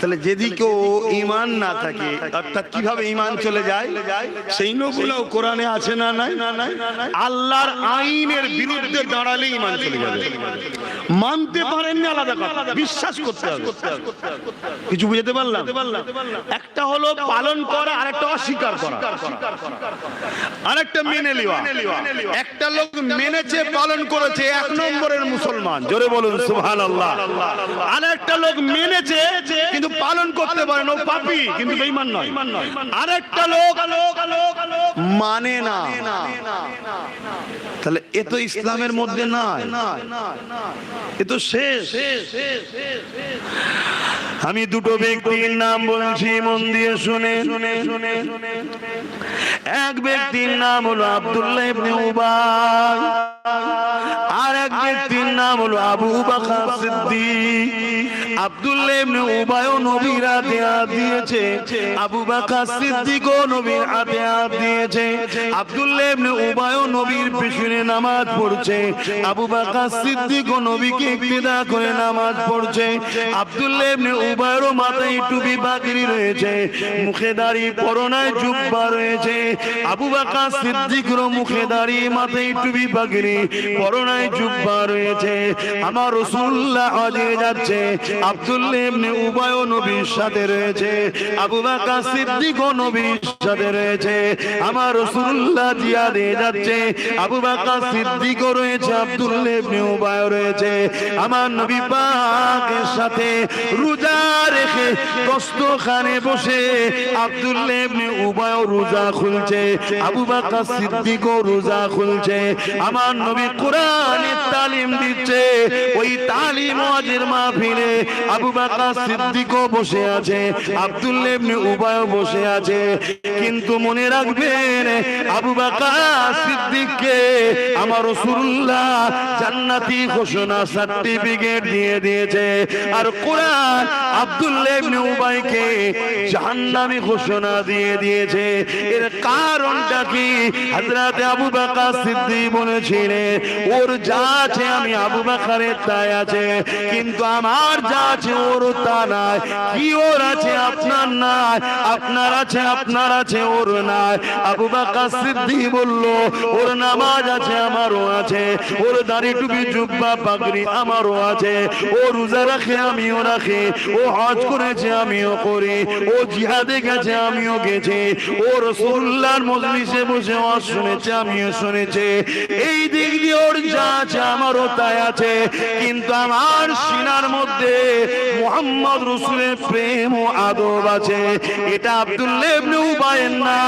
তাহলে যেদিকে ঈমান না থাকে অর্থাৎ কিভাবে ঈমান চলে যায় সেই নগুলো কোরআনে আছে না নাই? আল্লাহর আইনের বিরুদ্ধে দাঁড়ালে ঈমান চলে যাবে। মানতে পারেন না আলাদা কথা, বিশ্বাস করতে হবে। কিছু বুঝতে পারলাম? একটা হলো পালন করা, আরেকটা অস্বীকার করা, আরেকটা মেনে নেওয়া। একটা লোক মেনেছে, পালন করেছে, এক নম্বরের মুসলমান, জোরে বলুন সুবহানাল্লাহ। আরেকটা লোক মেনেছে কিন্তু পালন করতে পারে না, ও পাপী কিন্তু বেঈমান নয়। আরেকটা লোক মানে না, তাহলে এ তো ইসলামের মধ্যে নাই, এ তো শেষ। আমি দুটো ব্যক্তির নাম বলছি, মন দিয়ে শুনে। এক ব্যক্তির নাম হলো আব্দুল্লাহ ইবনে উবাই, আর এক ব্যক্তির নাম হলো আবু বকর সিদ্দিক। আব্দুল্লাহ ইবনে উবাইও নবীর হাতে হাত দিয়েছে, আবু বকর সিদ্দিকও নবীর হাতে হাত দিয়েছে। আব্দুল্লাহ ইবনে উবাইও নবীর পিছনে নামাজ পড়ছে, আবু বকর সিদ্দিকও নবীকে ইক্তেদা করে নামাজ পড়ছে। আব্দুল্লাহ ইবনে উবাইয়েরও মাথায় টুপি পাগড়ি রয়েছে, মুখে দাড়ি, পরনায় জুব্বা রয়েছে। আবু বকর সিদ্দিকেরও মুখে দাড়ি, মাথায় টুপি পাগড়ি, পরনায় জুব্বা রয়েছে। আমার রাসূলুল্লাহ হজে যাচ্ছে, আব্দুল্লাহ ইবনে উবাইও নবীর সাথে রয়েছে, আবু বকর সিদ্দিকও নবীর সাথে রয়েছে। আমার রাসূলুল্লাহ জিহাদে যাচ্ছে, আবু বকর সিদ্দিকও রয়েছে, আব্দুল্লাহ ইবনে উবাইও রয়েছে। আমার নবী পাকের সাথে রোজা রেখে দস্তরখানে বসে আব্দুল্লাহ ইবনে উবাইও রোজা খুলছে, আবু বকর সিদ্দিকও রোজা খুলছে। আমার নবী কোরআনের তালিম দিচ্ছে, ওই তালিম ওয়াজের মাহফিলে আবু বকর সিদ্দিকও বসে আছে, আব্দুল্লাহ ইবনে উবাইও বসে আছে। কিন্তু মনে রাখবেন, আবু বকর সিদ্দিককে আমার রাসূলুল্লাহ জান্নাতি ঘোষণা সার্টিফিকেট দিয়ে দিয়েছে, আর কোরআন আব্দুল্লাহ ইবনে উবাইকে জাহান্নামী ঘোষণা দিয়ে দিয়েছে। এর কারণটা কি? হযরত আবু বকর সিদ্দিক বলেছিলেন, ওর যা আছে আমি আবু বকরের তাই আছে, কিন্তু আমার যা আছে ওর তা নাই। কি ওর আছে আপনার নাই, আপনার আছে আপনার আছে ওর নাই। আবু বকর সিদ্দিক বলল, ওর নামাজ আছে আমারও আছে, ওর দাড়ি টুপি জুব্বা পাগড়ি আমারও আছে, ও রোজা রাখে আমিও রাখি, ও হজ করেছে আমিও করি, ও জিহাদে গেছে আমিও গেছি, ও রাসূলুল্লাহর মজলিসে বসে ওয়াজ শুনেছে আমিও শুনেছি। এই দিক দিয়ে ওর যা আছে আমারও তাই আছে, কিন্তু আমার সিনার মধ্যে মুহাম্মদ রাসূলের প্রেম ও আদব আছে। এটা আব্দুল্লাহ ইবনে উবাইয়ের না,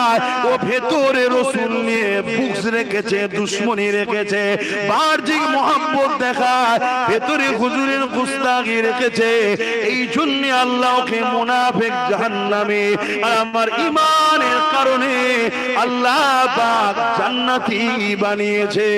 ও ভেতরে রাসূল নিয়ে বুকস রেখেছে, দুশমনি রেখেছে, বাহ্যিক মহব্বত দেখায়, ভেতরে হুজুরের গুস্তাখি রেখেছে। এই জন্য আল্লাহ ওকে মুনাফিক জাহান্নামী, আর আমার ঈমানের কারণে আল্লাহ পাক জান্নাতি বানিয়েছে।